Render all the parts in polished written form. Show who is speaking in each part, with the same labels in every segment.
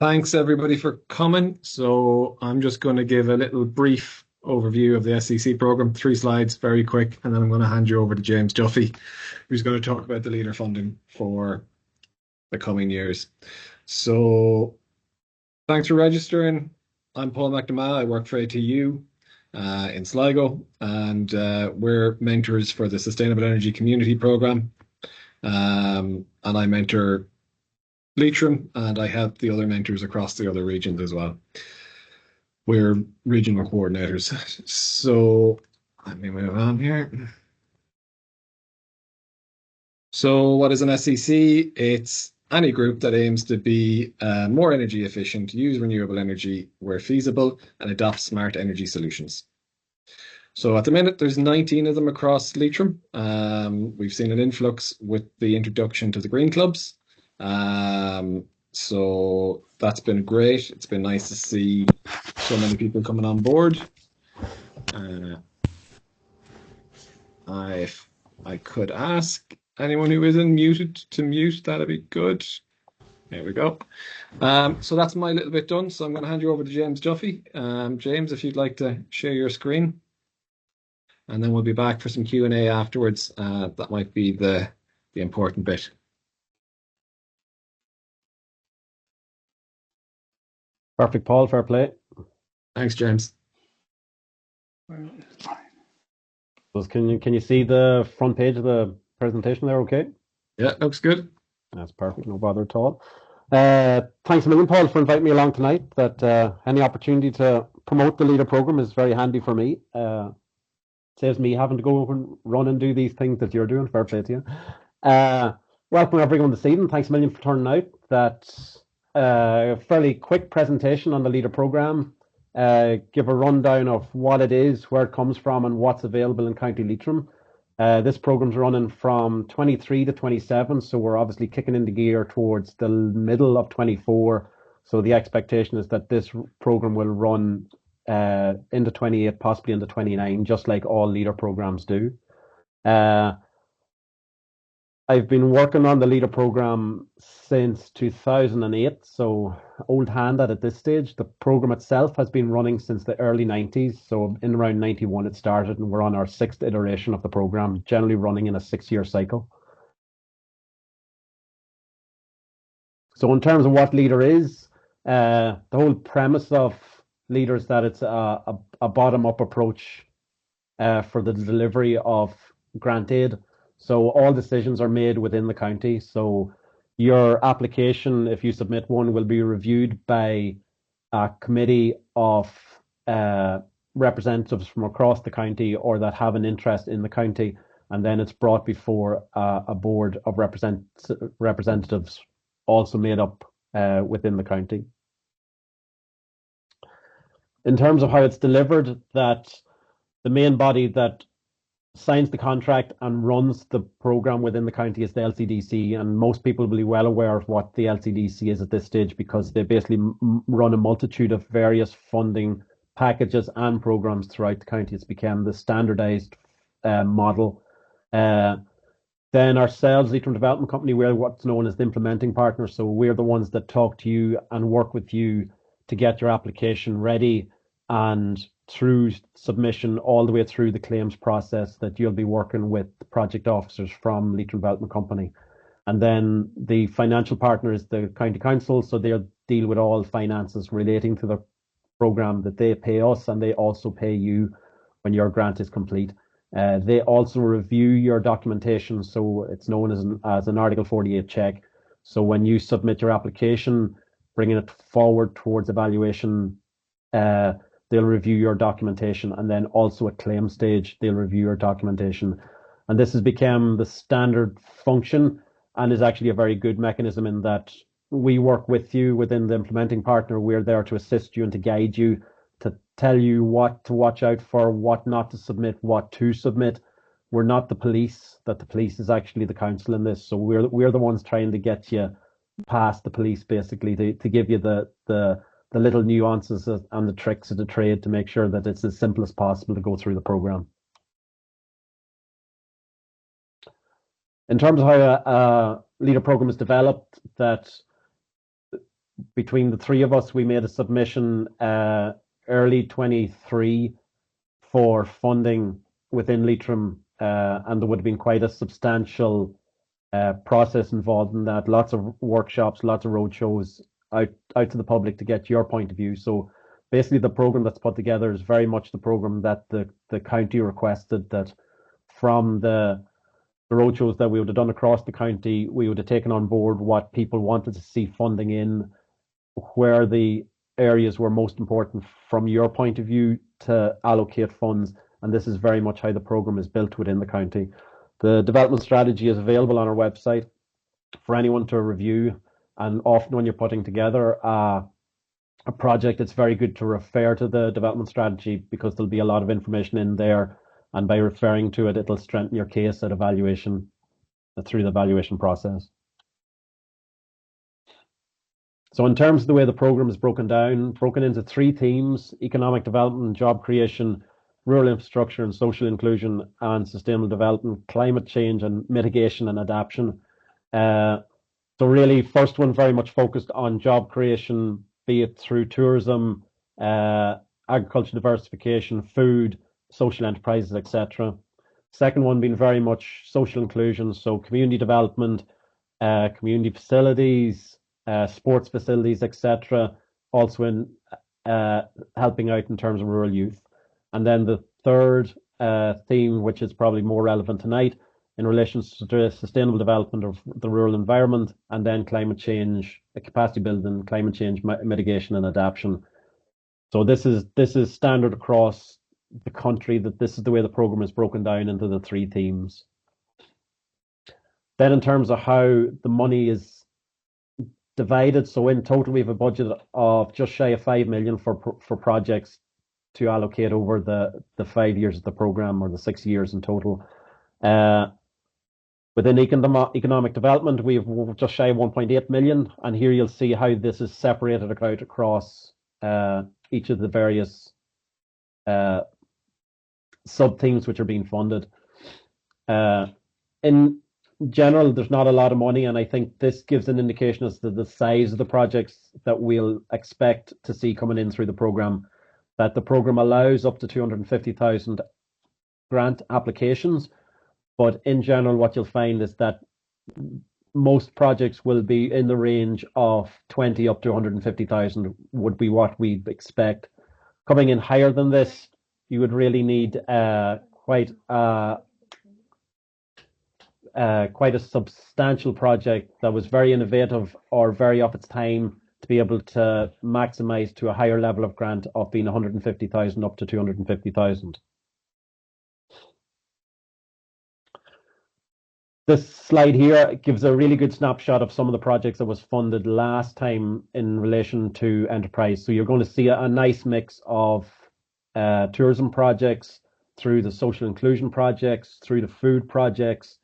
Speaker 1: Thanks everybody for coming. So I'm just going to give a little brief overview of the SEC program, 3 slides, very quick, and then I'm going to hand you over to James Duffy, who's going to talk about the leader funding for the coming years. So thanks for registering. I'm Paul McNama. I work for ATU in Sligo, and we're mentors for the Sustainable Energy Community Program. And I mentor Leitrim, and I help the other mentors across the other regions as well. We're regional coordinators. So let me move on here. So what is an SEC? It's any group that aims to be more energy efficient, use renewable energy where feasible, and adopt smart energy solutions. So at the minute, there's 19 of them across Leitrim. We've seen an influx with the introduction to the green clubs. So that's been great. It's been nice to see so many people coming on board. If I could ask anyone who isn't muted to mute, that'd be good. There we go. So that's my little bit done. So I'm going to hand you over to James Duffy. James, if you'd like to share your screen, and then we'll be back for some Q&A afterwards. That might be the important bit.
Speaker 2: Perfect, Paul. Fair play.
Speaker 1: Thanks, James.
Speaker 2: Can you see the front page of the presentation there? Okay.
Speaker 1: Yeah, looks good.
Speaker 2: That's perfect. No bother at all. Thanks a million, Paul, for inviting me along tonight. That any opportunity to promote the leader program is very handy for me. Saves me having to go over and run and do these things that you're doing. Fair play to you. Welcome everyone this evening. Thanks a million for turning out. That's a fairly quick presentation on the leader program. Give a rundown of what it is, where it comes from, and what's available in County Leitrim. This program's running from 23 to 27, so we're obviously kicking into gear towards the middle of 24. So the expectation is that this program will run into 28, possibly into 29, just like all leader programs do. I've been working on the leader program since 2008, so old hand at this stage. The program itself has been running since the early 90s, so in around 91 it started, and we're on our 6th iteration of the program, generally running in a 6-year cycle. So in terms of what leader is, the whole premise of leader is that it's a bottom-up approach for the delivery of grant aid. So all decisions are made within the county. So your application, if you submit one, will be reviewed by a committee of representatives from across the county or that have an interest in the county. And then it's brought before a board of representatives also made up within the county. In terms of how it's delivered, that the main body that signs the contract and runs the program within the county is the LCDC, and most people will be well aware of what the LCDC is at this stage because they basically run a multitude of various funding packages and programs throughout the county. It's become the standardized model. Then ourselves, Leitrim Development Company, we're what's known as the implementing partner. So we're the ones that talk to you and work with you to get your application ready and through submission all the way through the claims process, that you'll be working with project officers from Leitrim Development Company. And then the financial partner is the county council, so they'll deal with all finances relating to the program that they pay us, and they also pay you when your grant is complete. They also review your documentation, so it's known as an Article 48 check. So when you submit your application, bringing it forward towards evaluation, they'll review your documentation, and then also at claim stage, they'll review your documentation. And this has become the standard function and is actually a very good mechanism in that we work with you within the implementing partner. We're there to assist you and to guide you, to tell you what to watch out for, what not to submit, what to submit. We're not the police, that the police is actually the council in this. So we're the ones trying to get you past the police, basically, to give you the little nuances and the tricks of the trade to make sure that it's as simple as possible to go through the program. In terms of how a leader program is developed, that between the three of us, we made a submission early 23 for funding within Leitrim, and there would have been quite a substantial process involved in that. Lots of workshops, lots of roadshows out to the public to get your point of view. So basically, the program that's put together is very much the program that the county requested. That from the roadshows that we would have done across the county, we would have taken on board what people wanted to see funding in, where the areas were most important from your point of view to allocate funds. And this is very much how the program is built within the county. The development strategy is available on our website for anyone to review. And often when you're putting together a project, it's very good to refer to the development strategy because there'll be a lot of information in there. And by referring to it, it'll strengthen your case at evaluation through the evaluation process. So in terms of the way the program is broken into three themes: economic development and job creation, rural infrastructure and social inclusion, and sustainable development, climate change and mitigation and adaptation. So really, first one very much focused on job creation, be it through tourism, agriculture diversification, food, social enterprises, etc. Second one being very much social inclusion, so community development, community facilities, sports facilities, etc. Also in helping out in terms of rural youth. And then the third theme, which is probably more relevant tonight, in relation to the sustainable development of the rural environment, and then climate change, capacity building, climate change mitigation and adaptation. So this is standard across the country, that this is the way the program is broken down into the three themes. Then in terms of how the money is divided, so in total we have a budget of just shy of 5 million for projects to allocate over the 5 years of the program, or the 6 years in total. Within economic development, we have just shy of 1.8 million, and here you'll see how this is separated out across each of the various sub-themes which are being funded. In general, there's not a lot of money, and I think this gives an indication as to the size of the projects that we'll expect to see coming in through the program. That the program allows up to 250,000 grant applications, but in general, what you'll find is that most projects will be in the range of 20 up to 150,000 would be what we expect. Coming in higher than this, you would really need quite a substantial project that was very innovative or very of its time to be able to maximize to a higher level of grant of being 150,000 up to 250,000. This slide here gives a really good snapshot of some of the projects that was funded last time in relation to enterprise. So you're going to see a nice mix of tourism projects, through the social inclusion projects, through the food projects,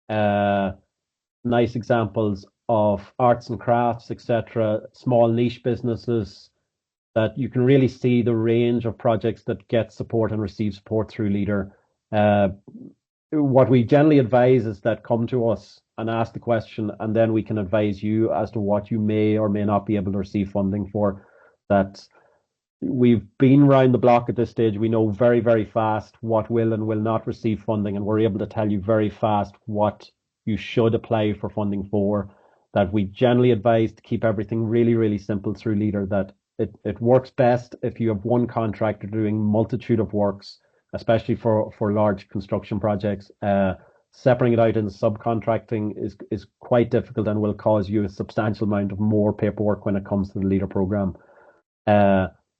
Speaker 2: nice examples of arts and crafts, etc., small niche businesses, that you can really see the range of projects that get support and receive support through Leader. What we generally advise is that come to us and ask the question, and then we can advise you as to what you may or may not be able to receive funding for. That we've been around the block at this stage. We know very, very fast what will and will not receive funding, and we're able to tell you very fast what you should apply for funding for. That we generally advise to keep everything really, really simple through Leader. That it works best if you have one contractor doing multitude of works, especially for large construction projects. Separating it out in subcontracting is quite difficult and will cause you a substantial amount of more paperwork when it comes to the Leader program.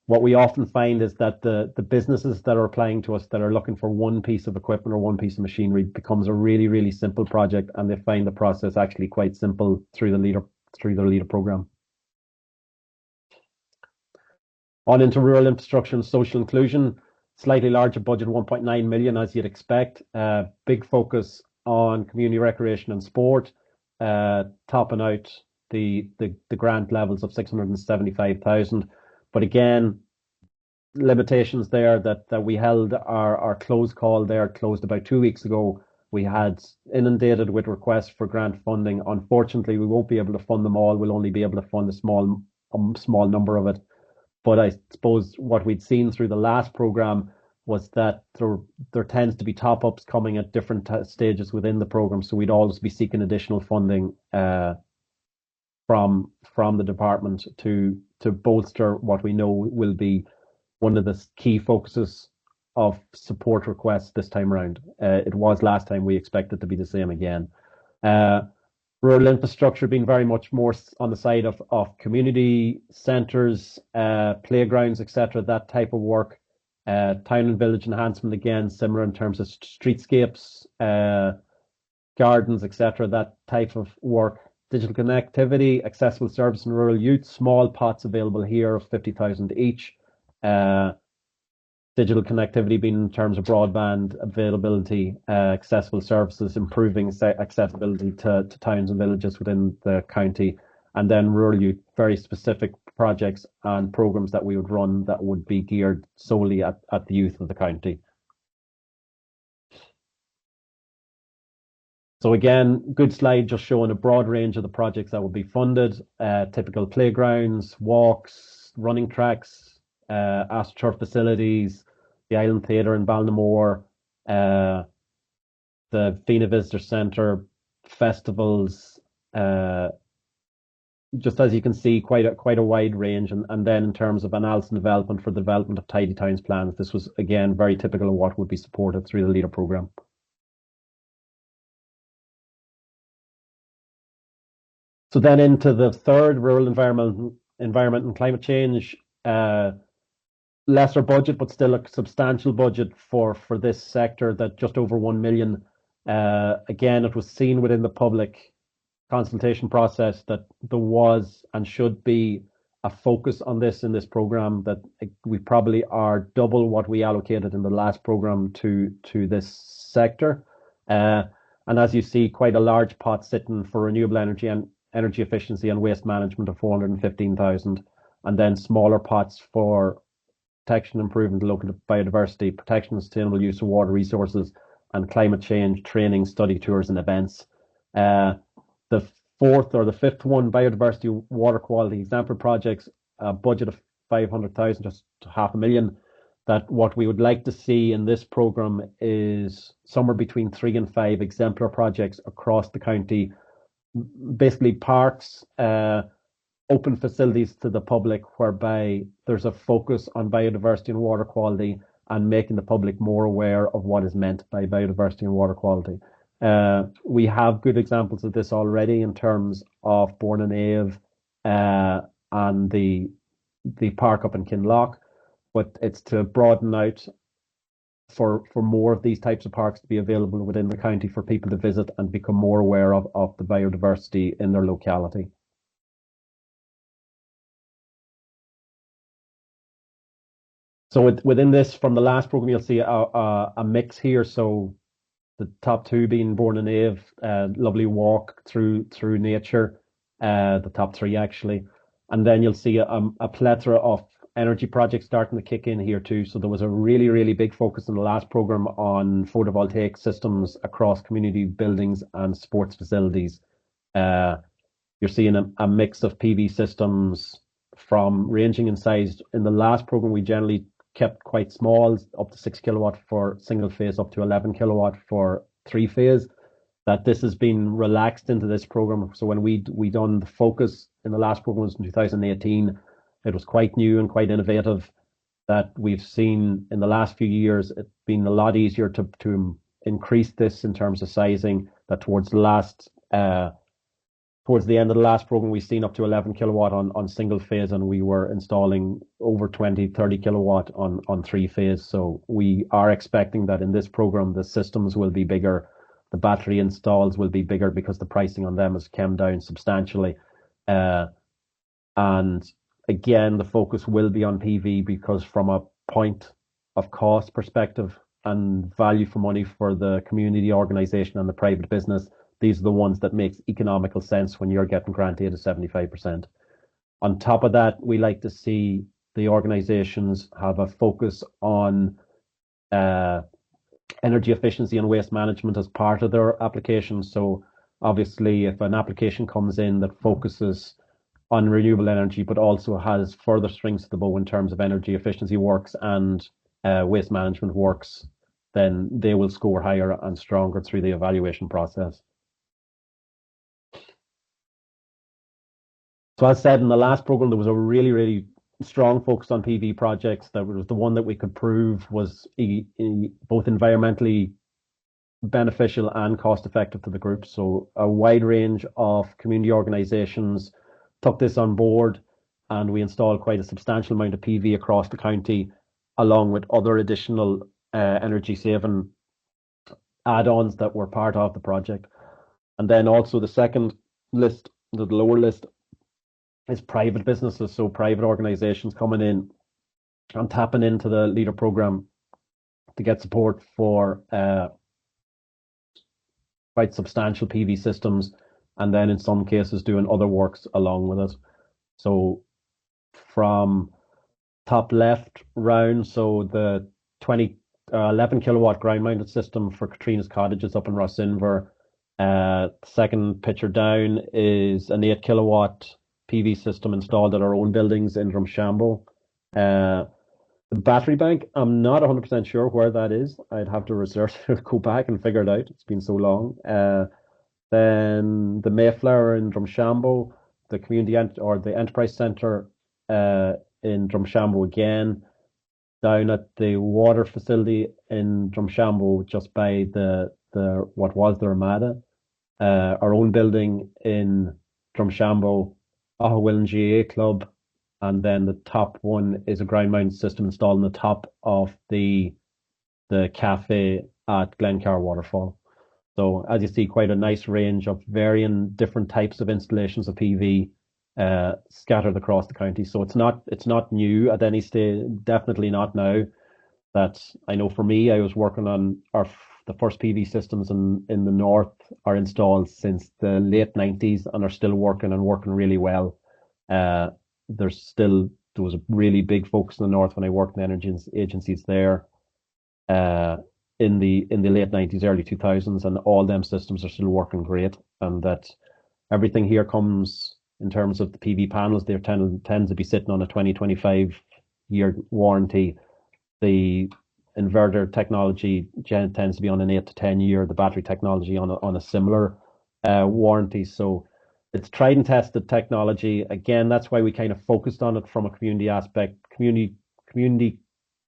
Speaker 2: What we often find is that the businesses that are applying to us that are looking for one piece of equipment or one piece of machinery becomes a really, really simple project, and they find the process actually quite simple through the Leader program. On into rural infrastructure and social inclusion, slightly larger budget, 1.9 million as you'd expect. Big focus on community recreation and sport, topping out the grant levels of 675,000. But again, limitations there that we held our close call there, closed about 2 weeks ago. We had inundated with requests for grant funding. Unfortunately, we won't be able to fund them all. We'll only be able to fund a small a small number of it. But I suppose what we'd seen through the last program was that there tends to be top ups coming at different stages within the program, so we'd always be seeking additional funding from the department to bolster what we know will be one of the key focuses of support requests this time around. It was last time. We expect it to be the same again. Rural infrastructure being very much more on the side of community centres, playgrounds, etc., that type of work. Town and village enhancement, again, similar in terms of streetscapes, gardens, etc., that type of work. Digital connectivity, accessible service and rural youth, small pots available here of 50,000 each. Digital connectivity being in terms of broadband availability, accessible services, improving accessibility to towns and villages within the county, and then rural youth, very specific projects and programs that we would run that would be geared solely at the youth of the county. So again, good slide just showing a broad range of the projects that will be funded, typical playgrounds, walks, running tracks, AstroTurf facilities, the Island Theatre in Ballinamore, the Fina Visitor Centre, festivals, just as you can see, quite a wide range. And then in terms of analysis and development for the development of tidy towns plans, this was again very typical of what would be supported through the LEADER programme. So then into the third, rural environment and climate change. Lesser budget, but still a substantial budget for this sector, that just over 1 million. Again, it was seen within the public consultation process that there was and should be a focus on this in this programme, that we probably are double what we allocated in the last programme to this sector. And as you see, quite a large pot sitting for renewable energy and energy efficiency and waste management of 415,000, and then smaller pots for protection, improvement of local biodiversity, protection and sustainable use of water resources, and climate change training, study tours and events. The fourth or the fifth one, biodiversity, water quality example projects, a budget of 500,000, just 500,000. That what we would like to see in this programme is somewhere between 3 and 5 exemplar projects across the county, basically parks, open facilities to the public, whereby there's a focus on biodiversity and water quality and making the public more aware of what is meant by biodiversity and water quality. We have good examples of this already in terms of Born and Ave and the park up in Kinloch, but it's to broaden out for more of these types of parks to be available within the county for people to visit and become more aware of the biodiversity in their locality. So within this, from the last program, you'll see a mix here. So the top two being Born and Ave, lovely walk through nature, the top three actually. And then you'll see a plethora of energy projects starting to kick in here too. So there was a really, really big focus in the last program on photovoltaic systems across community buildings and sports facilities. You're seeing a mix of PV systems from ranging in size. In the last program, we generally kept quite small, up to 6 kilowatt for single phase, up to 11 kilowatt for 3 phase. That this has been relaxed into this program. So when we done the focus in the last program was in 2018, it was quite new and quite innovative. That we've seen in the last few years, it's been a lot easier to increase this in terms of sizing. That towards the end of the last program, we've seen up to 11 kilowatt on single phase, and we were installing over 20-30 kilowatt on 3 phase. So we are expecting that in this program, the systems will be bigger, the battery installs will be bigger because the pricing on them has come down substantially. And again, the focus will be on PV, because from a point of cost perspective and value for money for the community organisation and the private business, these are the ones that makes economical sense when you're getting grant aid of 75%. On top of that, we like to see the organisations have a focus on energy efficiency and waste management as part of their application. So obviously, if an application comes in that focuses on renewable energy, but also has further strings to the bow in terms of energy efficiency works and waste management works, then they will score higher and stronger through the evaluation process. So as said in the last program, there was a really, really strong focus on PV projects. That was the one that we could prove was both environmentally beneficial and cost effective to the group. So a wide range of community organisations took this on board, and we installed quite a substantial amount of PV across the county, along with other additional energy saving add-ons that were part of the project. And then also the second list, the lower list, is private businesses, so private organisations coming in and tapping into the leader program to get support for quite substantial PV systems, and then in some cases doing other works along with it. So from top left round, so the 11 kilowatt ground mounted system for Katrina's Cottages up in Rossinver. Second picture down is an 8 kilowatt PV system installed at our own buildings in Drumshambo. The battery bank, I'm not 100% sure where that is. I'd have to research, go back and figure it out. It's been so long. Then the Mayflower in Drumshambo, the the Enterprise Centre in Drumshambo again, down at the water facility in Drumshambo, just by the what was the Armada, our own building in Drumshambo, Ahawillan GA Club, and then the top one is a ground mount system installed on the top of the cafe at Glencar Waterfall. So as you see, quite a nice range of varying different types of installations of PV scattered across the county. So it's not new at any stage, definitely not now. That I know for me, I was working on the first PV systems in the north are installed since the late 90s and are still working and working really well. There was a really big focus in the north when I worked in energy agencies there in the late 90s, early 2000s, and all them systems are still working great. And that everything here comes in terms of the PV panels, they tend to be sitting on a 20-25 year warranty. The inverter technology tends to be on an 8 to 10 year. The battery technology on a similar warranty. So it's tried and tested technology. Again, that's why we kind of focused on it from a community aspect. Community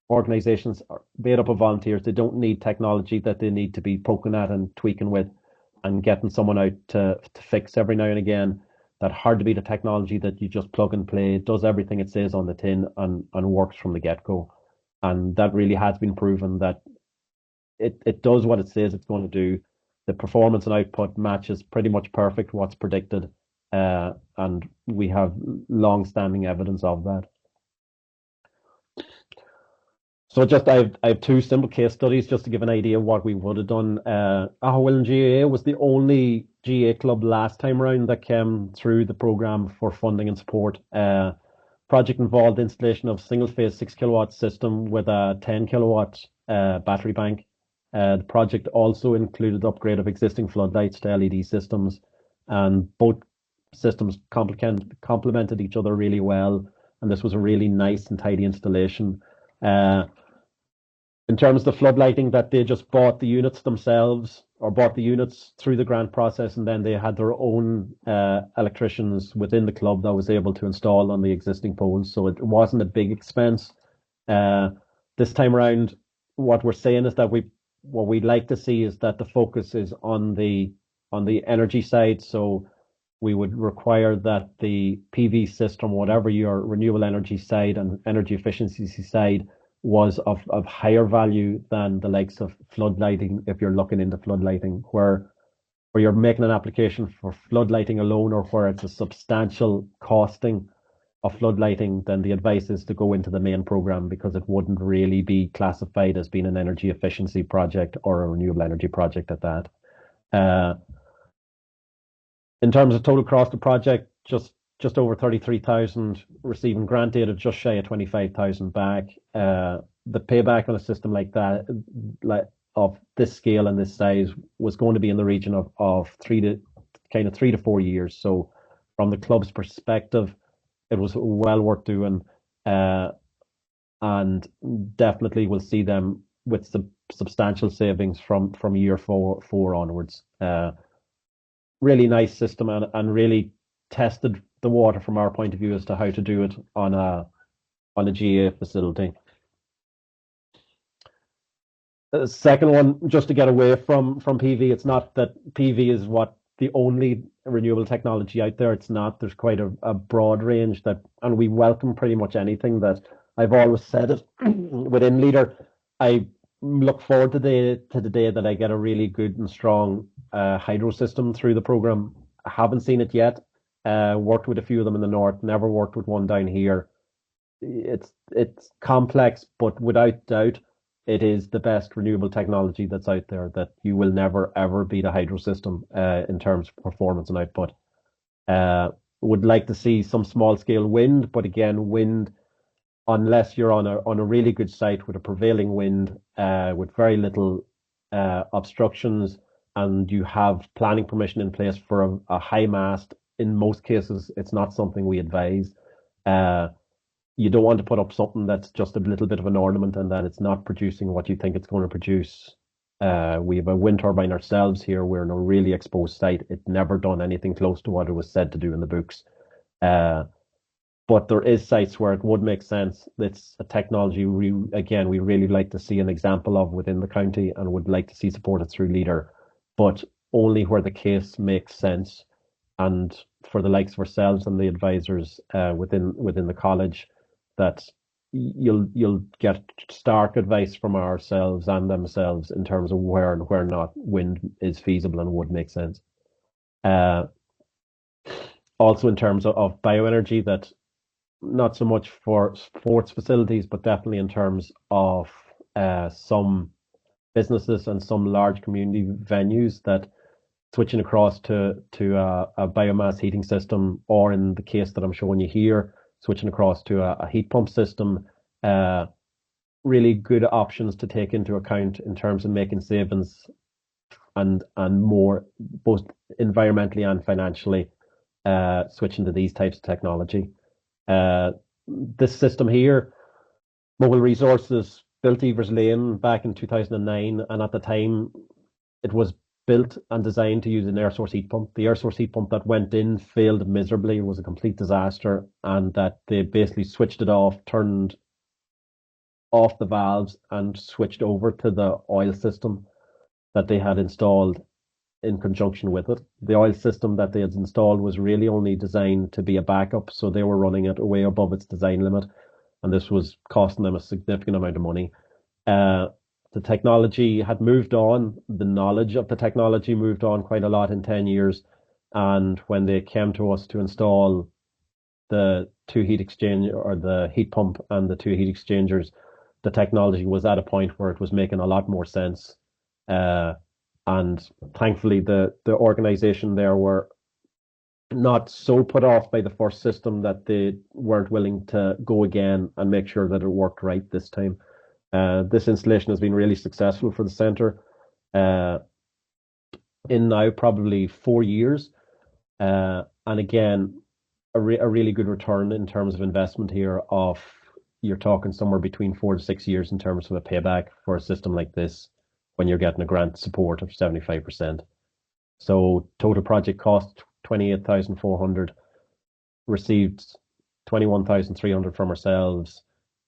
Speaker 2: organizations are made up of volunteers. They don't need technology that they need to be poking at and tweaking with and getting someone out to fix every now and again. That hard to beat a technology that you just plug and play. It does everything it says on the tin and works from the get-go. And that really has been proven that it does what it says it's going to do. The performance and output matches pretty much perfect what's predicted, and we have long-standing evidence of that. So I have two simple case studies just to give an idea of what we would have done. Ahawillan GAA was the only GA club last time around that came through the program for funding and support. Project involved installation of single phase 6 kilowatt system with a 10 kilowatt battery bank. The project also included upgrade of existing floodlights to LED systems, and both systems complemented each other really well. And this was a really nice and tidy installation. In terms of the floodlighting, that they just bought the units themselves or bought the units through the grant process, and then they had their own electricians within the club that was able to install on the existing poles. So it wasn't a big expense. This time around, what we're saying is that what we'd like to see is that the focus is on the energy side. So we would require that the PV system, whatever your renewable energy side and energy efficiency side, was of higher value than the likes of floodlighting. If you're looking into floodlighting, where you're making an application for floodlighting alone, or where it's a substantial costing of floodlighting, then the advice is to go into the main program, because it wouldn't really be classified as being an energy efficiency project or a renewable energy project at that. In terms of total cost of project, just over 33,000, receiving grant aid of just shy of 25,000 back. The payback on a system like that, of this scale and this size, was going to be in the region of 3 to 4 years. So from the club's perspective, it was well worth doing, uh, and definitely will see them with substantial savings from year four onwards. Really nice system, and really tested the water from our point of view as to how to do it on a GA facility. The second one, just to get away from PV, it's not that PV is what the only renewable technology out there. It's not. There's quite a broad range that, and we welcome pretty much anything that. I've always said it within Leader. I look forward to the day that I get a really good and strong hydro system through the program. I haven't seen it yet. Worked with a few of them in the north. Never worked with one down here. It's complex, but without doubt, it is the best renewable technology that's out there. That you will never ever beat a hydro system in terms of performance and output. Would like to see some small scale wind, but again, wind, unless you're on a really good site with a prevailing wind, with very little obstructions, and you have planning permission in place for a high mast. In most cases, it's not something we advise. You don't want to put up something that's just a little bit of an ornament and that it's not producing what you think it's going to produce. We have a wind turbine ourselves here. We're in a really exposed site. It's never done anything close to what it was said to do in the books. But there is sites where it would make sense. It's a technology we really like to see an example of within the county and would like to see supported through Leader, but only where the case makes sense. And for the likes of ourselves and the advisors within the college, that you'll get stark advice from ourselves and themselves in terms of where and where not wind is feasible and would make sense. Also in terms of bioenergy, that not so much for sports facilities, but definitely in terms of some businesses and some large community venues, that switching across to a biomass heating system, or in the case that I'm showing you here, switching across to a heat pump system, really good options to take into account in terms of making savings and more, both environmentally and financially, switching to these types of technology. This system here, Mobile Resources, built Evers Lane back in 2009, and at the time it was built and designed to use an air source heat pump. The air source heat pump that went in failed miserably. It was a complete disaster, and that they basically switched it off, turned off the valves, and switched over to the oil system that they had installed in conjunction with it. The oil system that they had installed was really only designed to be a backup, so they were running it way above its design limit, and this was costing them a significant amount of money. The technology had moved on, the knowledge of the technology moved on quite a lot in 10 years, and when they came to us to install the two heat exchange, or the heat pump and the two heat exchangers, the technology was at a point where it was making a lot more sense. And thankfully, the organization there were not so put off by the first system that they weren't willing to go again and make sure that it worked right this time. This installation has been really successful for the centre in now probably 4 years. And again, a really good return in terms of investment here. Of You're talking somewhere between 4 to 6 years in terms of a payback for a system like this, when you're getting a grant support of 75%. So total project cost 28,400, received 21,300 from ourselves,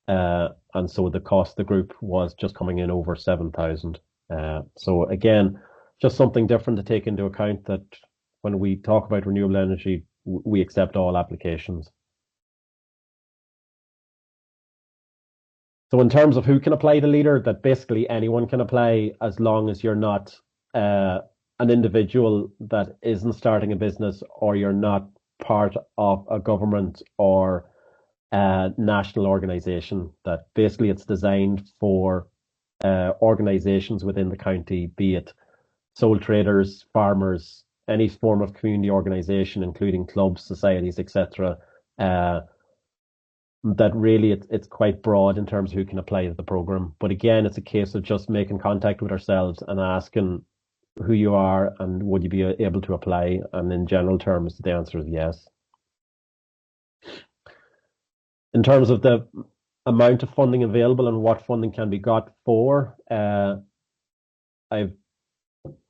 Speaker 2: and so the cost of the group was just coming in over 7,000. So again, just something different to take into account, that when we talk about renewable energy, we accept all applications. So in terms of who can apply to Leader, that basically anyone can apply, as long as you're not an individual that isn't starting a business, or you're not part of a government or a national organization. That basically it's designed for organizations within the county, be it sole traders, farmers, any form of community organization, including clubs, societies, etc. That really it's quite broad in terms of who can apply to the program. But again, it's a case of just making contact with ourselves and asking who you are and would you be able to apply. And in general terms, the answer is yes. In terms of the amount of funding available and what funding can be got for, I've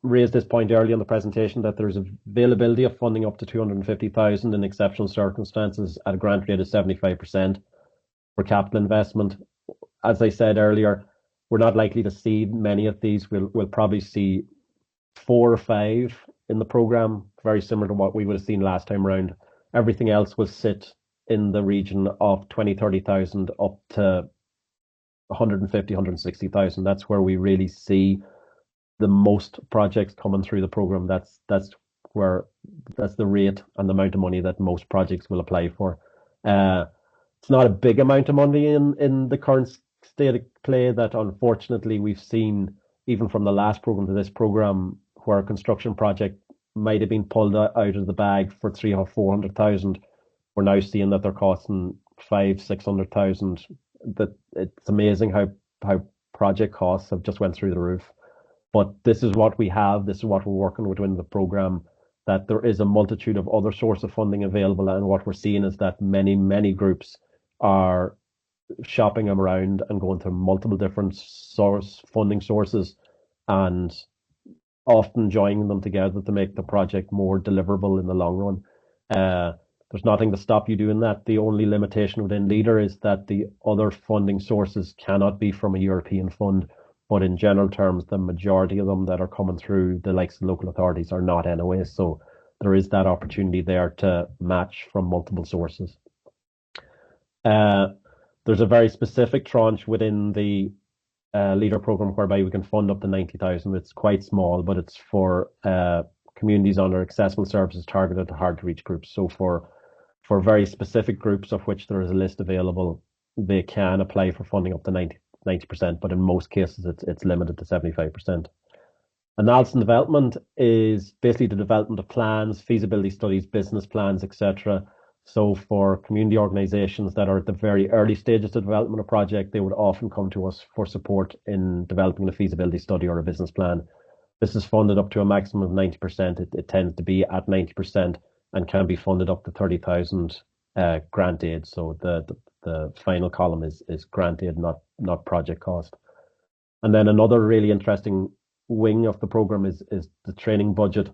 Speaker 2: raised this point earlier in the presentation that there's availability of funding up to 250,000 in exceptional circumstances at a grant rate of 75% for capital investment. As I said earlier, we're not likely to see many of these. We'll probably see 4 or 5 in the program, very similar to what we would have seen last time around. Everything else will sit in the region of 20, 30,000 up to 150, 160,000. That's where we really see the most projects coming through the program. That's the rate and the amount of money that most projects will apply for. It's not a big amount of money in the current state of play that unfortunately we've seen even from the last program to this program where a construction project might have been pulled out of the bag for 300 or 400,000. We're now seeing that they're costing 500,000, 600,000. That it's amazing how project costs have just went through the roof. But this is what we have. This is what we're working with in the program. That there is a multitude of other sources of funding available, and what we're seeing is that many groups are shopping them around and going to multiple different funding sources, and often joining them together to make the project more deliverable in the long run. There's nothing to stop you doing that. The only limitation within Leader is that the other funding sources cannot be from a European fund, but in general terms, the majority of them that are coming through the likes of local authorities are not anyway. So there is that opportunity there to match from multiple sources. There's a very specific tranche within the Leader program whereby we can fund up to 90,000. It's quite small, but it's for communities under accessible services targeted to hard to reach groups. So for very specific groups of which there is a list available, they can apply for funding up to 90%, but in most cases it's limited to 75%. Analysis and development is basically the development of plans, feasibility studies, business plans, etc. So for community organisations that are at the very early stages of development of a project, they would often come to us for support in developing a feasibility study or a business plan. This is funded up to a maximum of 90%. It tends to be at 90% and can be funded up to 30,000 grant aid. So the final column is grant aid, not project cost. And then another really interesting wing of the program is the training budget.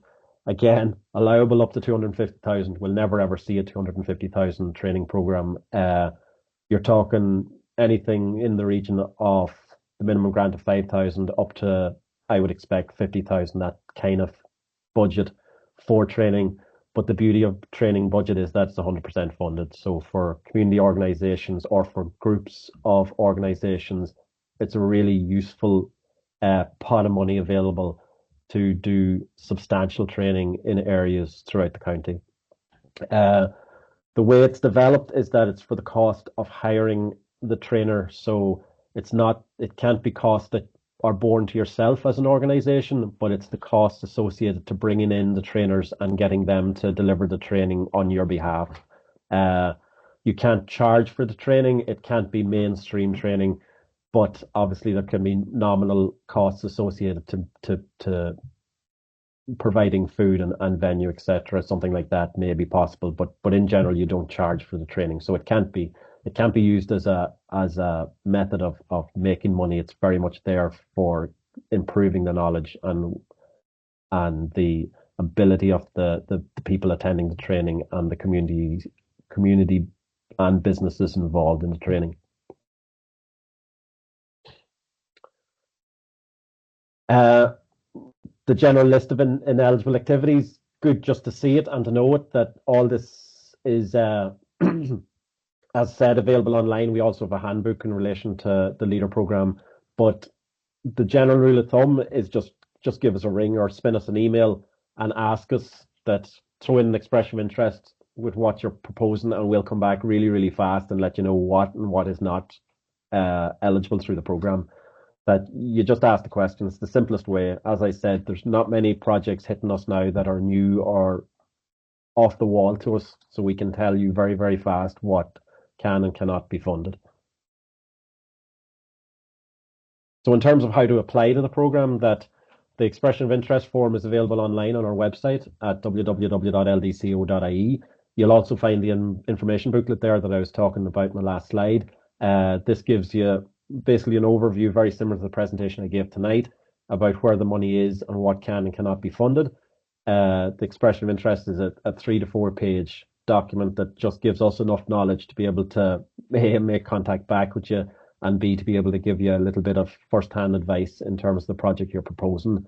Speaker 2: Again, allowable up to 250,000. We'll never ever see a 250,000 training program. You're talking anything in the region of the minimum grant of 5,000 up to, I would expect, 50,000, that kind of budget for training. But the beauty of training budget is that's 100% funded. So for community organisations or for groups of organisations, it's a really useful pot of money available to do substantial training in areas throughout the county. The way it's developed is that it's for the cost of hiring the trainer. So it can't be costs that are borne to yourself as an organisation, but it's the costs associated to bringing in the trainers and getting them to deliver the training on your behalf. You can't charge for the training. It can't be mainstream training, but obviously there can be nominal costs associated to providing food and venue, etc. Something like that may be possible, but in general you don't charge for the training, so it can't be used as a method of making money. It's very much there for improving the knowledge and the ability of the people attending the training and the community and businesses involved in the training. The general list of ineligible activities, good just to see it and to know it, that all this is, as said, available online. We also have a handbook in relation to the Leader program, but the general rule of thumb is just give us a ring or spin us an email and ask us that, throw in an expression of interest with what you're proposing, and we'll come back really fast and let you know what and what is not eligible through the program. That you just ask the question. It's the simplest way. As I said, there's not many projects hitting us now that are new or off the wall to us, so we can tell you very fast what can and cannot be funded. So in terms of how to apply to the program, that the expression of interest form is available online on our website at www.ldco.ie. You'll also find the information booklet there that I was talking about in the last slide. This gives you basically an overview, very similar to the presentation I gave tonight, about where the money is and what can and cannot be funded. The expression of interest is a 3 to 4 page document that just gives us enough knowledge to be able to A, make contact back with you, and B, to be able to give you a little bit of first-hand advice in terms of the project you're proposing.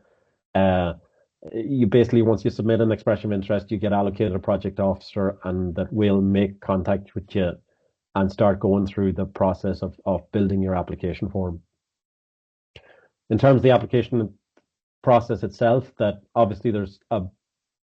Speaker 2: You basically, once you submit an expression of interest, you get allocated a project officer, and that will make contact with you and start going through the process of building your application form. In terms of the application process itself, that obviously there's a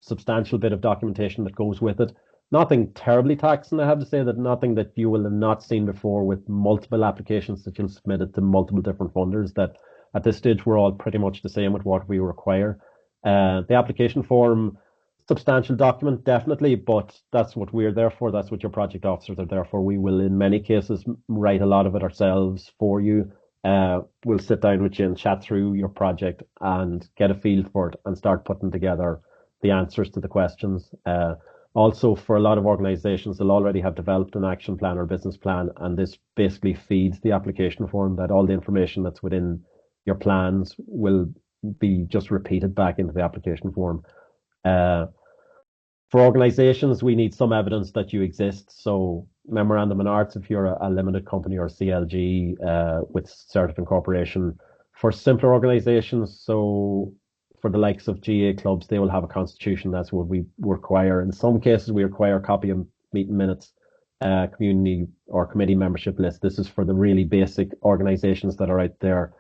Speaker 2: substantial bit of documentation that goes with it. Nothing terribly taxing, I have to say, that nothing that you will have not seen before, with multiple applications that you'll submit it to multiple different funders, that at this stage we're all pretty much the same with what we require. The application form, substantial document, definitely, but that's what we're there for. That's what your project officers are there for. We will, in many cases, write a lot of it ourselves for you. We'll sit down with you and chat through your project and get a feel for it and start putting together the answers to the questions. Also, for a lot of organizations, they'll already have developed an action plan or business plan, and this basically feeds the application form, that all the information that's within your plans will be just repeated back into the application form. For organizations, we need some evidence that you exist. So memorandum in arts, if you're a limited company, or CLG with certificate incorporation. For simpler organizations, so for the likes of GA clubs, they will have a constitution. That's what we require. In some cases, we require a copy of meeting minutes, community or committee membership list. This is for the really basic organizations that are out there.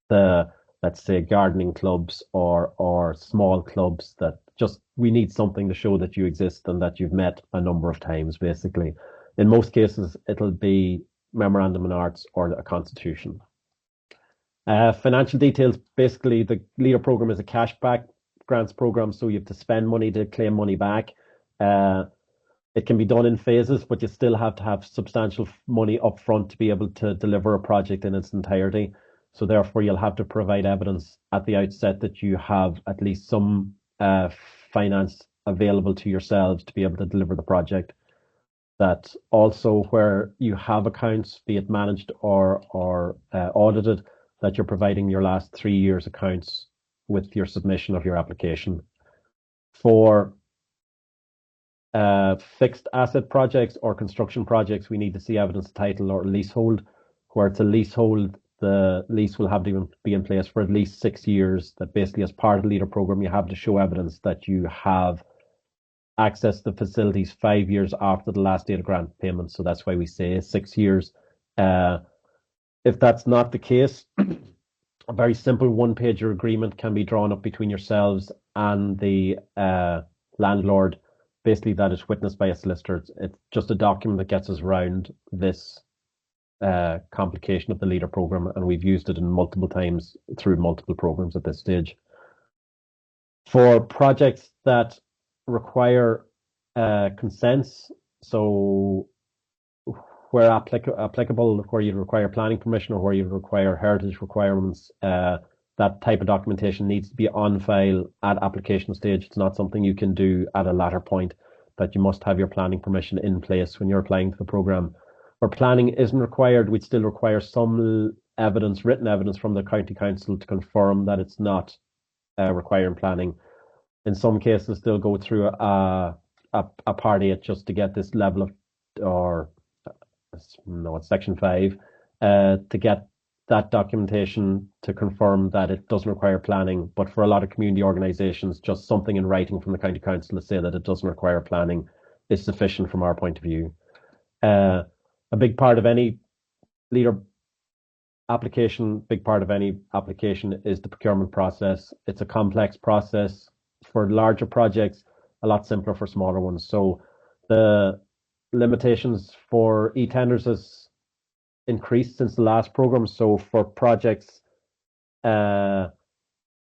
Speaker 2: The, let's say, gardening clubs or small clubs that just, we need something to show that you exist and that you've met a number of times, basically. In most cases, it'll be memorandum in arts or a constitution. Financial details, basically the leader program is a cashback grants program, so you have to spend money to claim money back. It can be done in phases, but you still have to have substantial money up front to be able to deliver a project in its entirety. So therefore, you'll have to provide evidence at the outset that you have at least some finance available to yourselves to be able to deliver the project. That also, where you have accounts, be it managed or audited, that you're providing your last 3 years accounts with your submission of your application. For fixed asset projects or construction projects, we need to see evidence of title or leasehold. Where it's a leasehold, the lease will have to be in place for at least 6 years. That basically, as part of the leader program, you have to show evidence that you have access to the facilities 5 years after the last date of grant payment. So that's why we say 6 years. If that's not the case, a very simple one-pager agreement can be drawn up between yourselves and the landlord. Basically, that is witnessed by a solicitor. It's just a document that gets us around this complication of the leader program, and we've used it in multiple times through multiple programs at this stage. For projects that require consents, so where applicable, where you require planning permission or where you require heritage requirements, that type of documentation needs to be on file at application stage. It's not something you can do at a later point, that you must have your planning permission in place when you're applying to the program. Where planning isn't required, we'd still require some evidence, written evidence from the county council to confirm that it's not requiring planning. In some cases, they'll go through a party just to get this level of, or no, it's section 5, to get that documentation to confirm that it doesn't require planning. But for a lot of community organisations, just something in writing from the county council to say that it doesn't require planning is sufficient from our point of view. A big part of any leader application, is the procurement process. It's a complex process for larger projects, a lot simpler for smaller ones. So the limitations for e-tenders has increased since the last program. So for projects less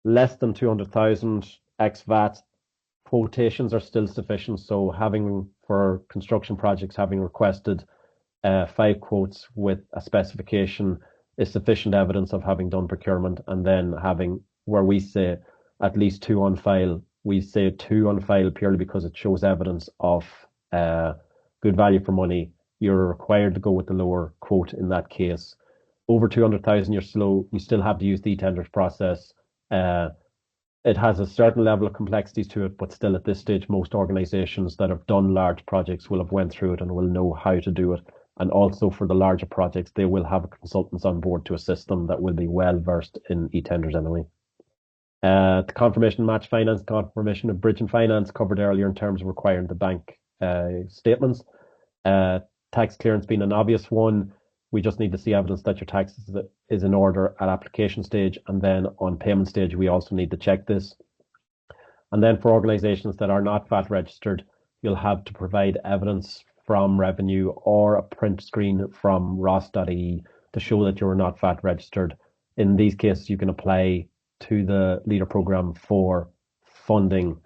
Speaker 2: than 200,000 ex VAT, quotations are still sufficient. So for construction projects, having requested 5 quotes with a specification is sufficient evidence of having done procurement. And then having, where we say at least 2 on file, we say 2 on file purely because it shows evidence of good value for money, you're required to go with the lower quote in that case. Over 200,000, you're slow. You still have to use the tenders process. Uh, it has a certain level of complexities to it, but still at this stage, most organizations that have done large projects will have went through it and will know how to do it. And also for the larger projects, they will have consultants on board to assist them that will be well versed in e-tenders anyway. The confirmation match finance, confirmation of bridge and finance covered earlier in terms of requiring the bank statements. Uh, Tax clearance being an obvious one. We just need to see evidence that your tax is in order at application stage. And then on payment stage, we also need to check this. And then for organizations that are not VAT registered, you'll have to provide evidence from revenue or a print screen from ross.ie to show that you're not VAT registered. In these cases, you can apply to the leader program for funding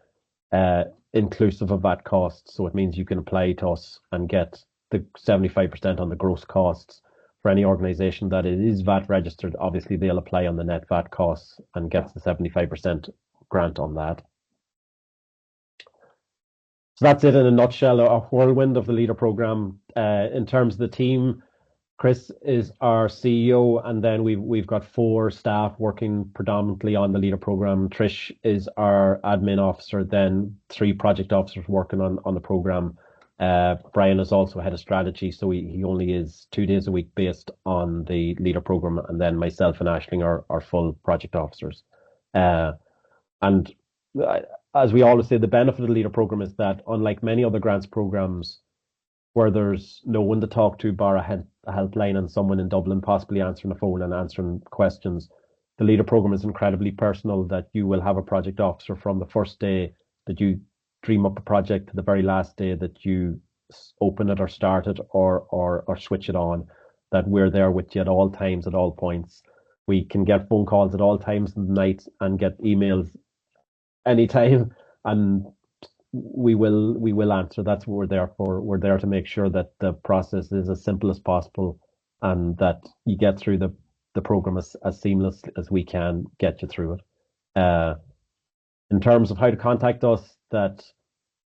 Speaker 2: inclusive of VAT costs. So it means you can apply to us and get the 75% on the gross costs. For any organization that is VAT registered, obviously they'll apply on the net VAT costs and gets the 75% grant on that. So that's it in a nutshell, a whirlwind of the leader program. In terms of the team, Chris is our CEO, and then we've got 4 staff working predominantly on the leader program. Trish is our admin officer, then 3 project officers working on the program. Brian is also head of strategy, so he only is 2 days a week based on the leader program, and then myself and Aisling are full project officers. And as we always say, the benefit of the leader program is that unlike many other grants programs, where there's no one to talk to bar a helpline and someone in Dublin possibly answering the phone and answering questions. The leader program is incredibly personal, that you will have a project officer from the first day that you dream up a project to the very last day that you open it or start it or switch it on, that we're there with you at all times, at all points. We can get phone calls at all times of the night and get emails anytime, and we will answer. That's what we're there for. We're there to make sure that the process is as simple as possible and that you get through the program as seamless as we can get you through it. In terms of how to contact us, that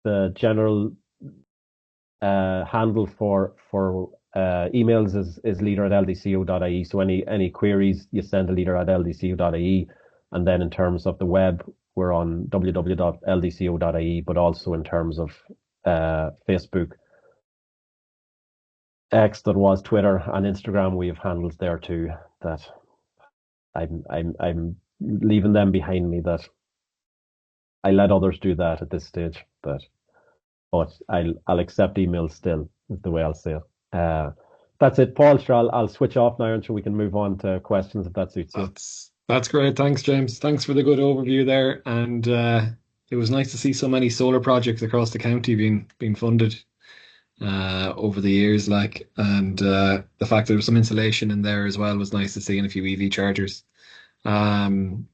Speaker 2: the general handle for emails is leader@ldco.ie. So any queries, you send to leader@ldco.ie. And then in terms of the web, we're on www.ldco.ie, but also in terms of Facebook, X, that was Twitter, and Instagram, we have handles there too. That I'm leaving them behind me. That I let others do that at this stage, but I'll accept emails still, is the way I'll say it. That's it, Paul. Sure, I'll switch off now until we can move on to questions if that suits you.
Speaker 1: That's great. Thanks, James. Thanks for the good overview there. And it was nice to see so many solar projects across the county being funded over the years, and the fact that there was some insulation in there as well was nice to see, and a few EV chargers. Um,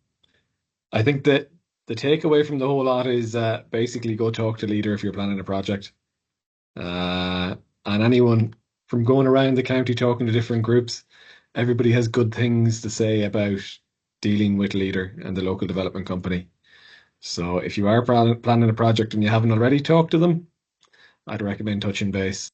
Speaker 1: I think that the takeaway from the whole lot is basically go talk to leader if you're planning a project. And anyone from going around the county talking to different groups, everybody has good things to say about dealing with leader and the local development company. So if you are planning a project and you haven't already talked to them, I'd recommend touching base.